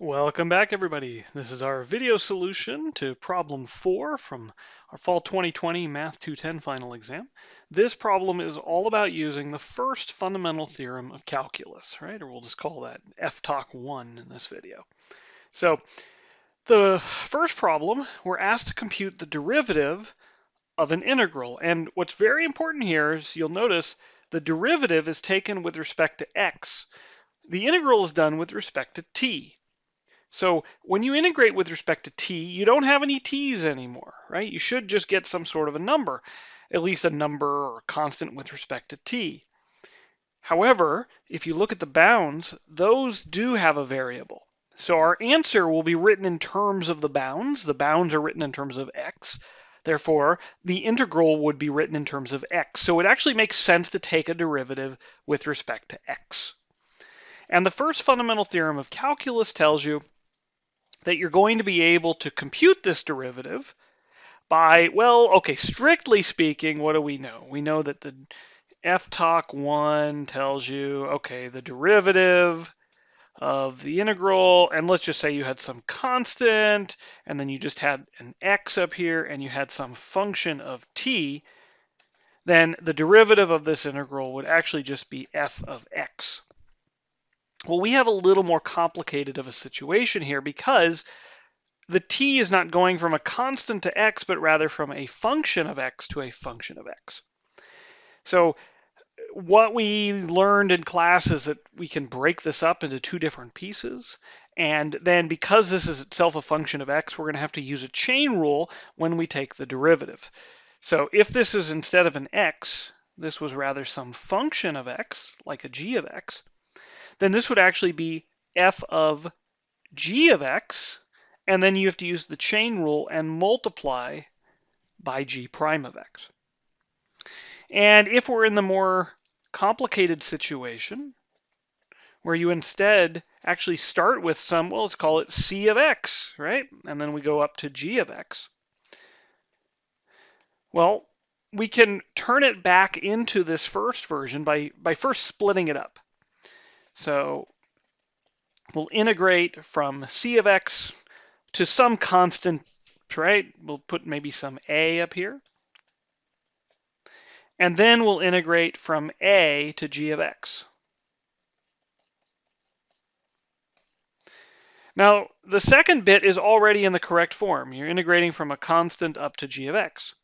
Welcome back, everybody. This is our video solution to problem 4 from our fall 2020 Math 210 final exam. This problem is all about using the first fundamental theorem of calculus, right? Or we'll just call that F-Talk 1 in this video. So the first problem, we're asked to compute the derivative of an integral. And what's very important here is you'll notice the derivative is taken with respect to x. The integral is done with respect to t. So when you integrate with respect to t, you don't have any t's anymore, right? You should just get some sort of a number, at least a number or a constant with respect to t. However, if you look at the bounds, those do have a variable. So our answer will be written in terms of the bounds. The bounds are written in terms of x. Therefore, the integral would be written in terms of x. So it actually makes sense to take a derivative with respect to x. And the first fundamental theorem of calculus tells you that you're going to be able to compute this derivative by, well, okay, strictly speaking, what do we know? We know that the F-Talk 1 tells you, okay, the derivative of the integral, and let's just say you had some constant, and then you just had an x up here, and you had some function of t, then the derivative of this integral would actually just be f of x. Well, we have a little more complicated of a situation here because the t is not going from a constant to x, but rather from a function of x to a function of x. So what we learned in class is that we can break this up into two different pieces. And then because this is itself a function of x, we're going to have to use a chain rule when we take the derivative. So if this is instead of an x, this was rather some function of x, like a g of x, then this would actually be f of g of x, and then you have to use the chain rule and multiply by g prime of x. And if we're in the more complicated situation, where you instead actually start with some, well, let's call it c of x, right? And then we go up to g of x. Well, we can turn it back into this first version by first splitting it up. So we'll integrate from c of x to some constant, right? We'll put maybe some a up here. And then we'll integrate from a to g of x. Now, the second bit is already in the correct form. You're integrating from a constant up to g of x.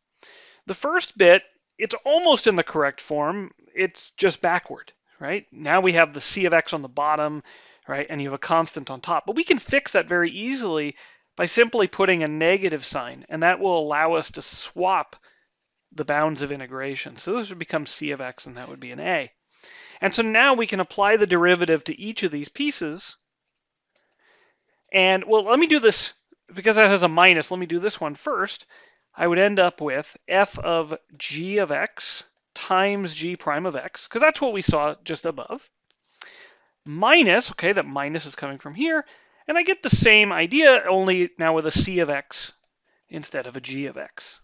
The first bit, it's almost in the correct form. It's just backward, right? Now we have the c of x on the bottom, right? And you have a constant on top. But we can fix that very easily by simply putting a negative sign, and that will allow us to swap the bounds of integration. So this would become c of x, and that would be an a. And so now we can apply the derivative to each of these pieces. And, well, let me do this, because that has a minus, let me do this one first. I would end up with f of g of x times g prime of x, because that's what we saw just above, minus, okay, that minus is coming from here, and I get the same idea, only now with a c of x instead of a g of x.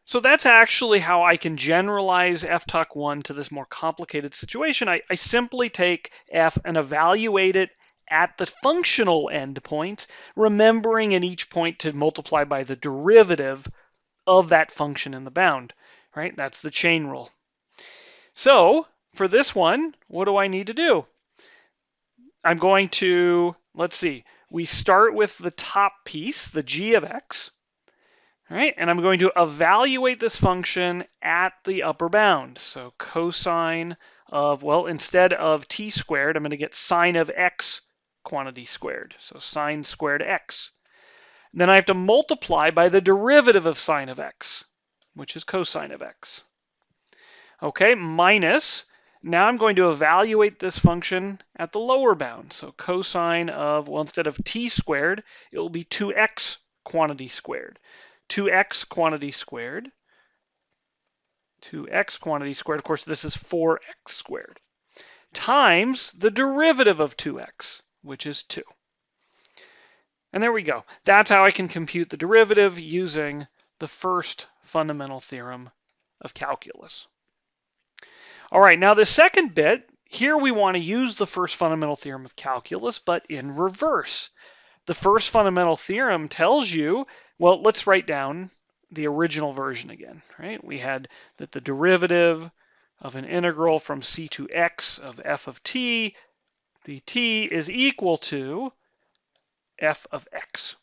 So that's actually how I can generalize F-Talk 1 to this more complicated situation. I simply take f and evaluate it at the functional endpoints, remembering at each point to multiply by the derivative of that function in the bound, right? That's the chain rule. So for this one, what do I need to do? I'm going to, let's see, we start with the top piece, the g of x. All right, and I'm going to evaluate this function at the upper bound. So cosine of, well, instead of t squared, I'm going to get sine of x quantity squared. So sine squared x. Then I have to multiply by the derivative of sine of x, which is cosine of x. Okay, minus, now I'm going to evaluate this function at the lower bound. So cosine of, well, instead of t squared, it will be 2x quantity squared. 2x quantity squared, 2x quantity squared, of course this is 4x squared, times the derivative of 2x, which is 2. And there we go. That's how I can compute the derivative using the first fundamental theorem of calculus. All right, now the second bit here we want to use the first fundamental theorem of calculus, but in reverse. The first fundamental theorem tells you, well, let's write down the original version again, right? We had that the derivative of an integral from c to x of f of t dt is equal to f of x.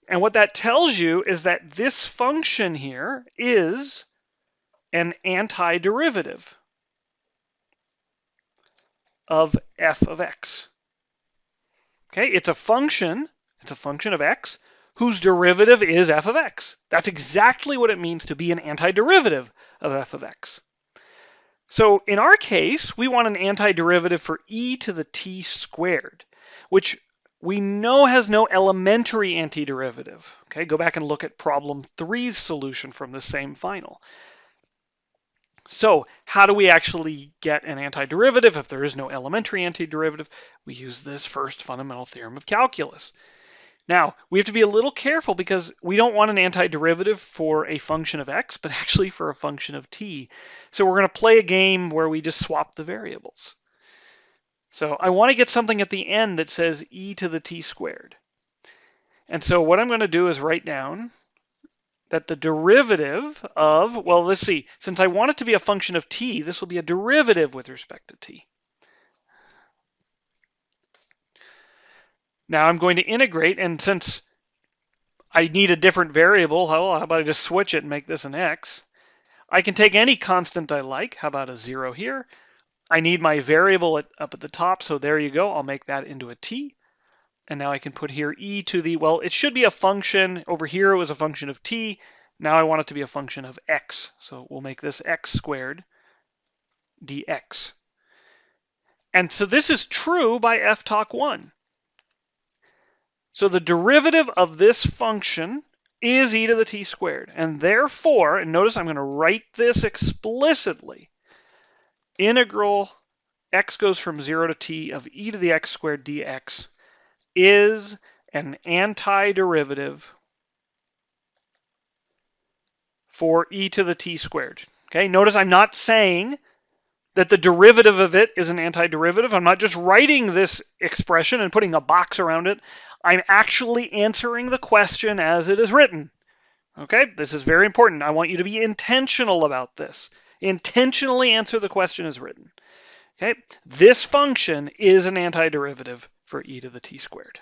And what that tells you is that this function here is an antiderivative of f of x. Okay, it's a function of x whose derivative is f of x. That's exactly what it means to be an antiderivative of f of x. So in our case, we want an antiderivative for e to the t squared, which we know has no elementary antiderivative. Okay, go back and look at problem 3's solution from the same final. So how do we actually get an antiderivative if there is no elementary antiderivative? We use this first fundamental theorem of calculus. Now, we have to be a little careful because we don't want an antiderivative for a function of x, but actually for a function of t. So we're going to play a game where we just swap the variables. So I want to get something at the end that says e to the t squared. And so what I'm going to do is write down that the derivative of, well, let's see, since I want it to be a function of t, this will be a derivative with respect to t. Now I'm going to integrate, and since I need a different variable, how about I just switch it and make this an x? I can take any constant I like. How about a 0 here? I need my variable up at the top, so there you go. I'll make that into a t. And now I can put here e to the, well, it should be a function. Over here it was a function of t. Now I want it to be a function of x. So we'll make this x squared dx. And so this is true by f talk 1. So the derivative of this function is e to the t squared. And therefore, and notice I'm going to write this explicitly, integral x goes from 0 to t of e to the x squared dx is an antiderivative for e to the t squared. Okay, notice I'm not saying that the derivative of it is an antiderivative. I'm not just writing this expression and putting a box around it. I'm actually answering the question as it is written. Okay, this is very important. I want you to be intentional about this. Intentionally answer the question as written. Okay, this function is an antiderivative for e to the t squared.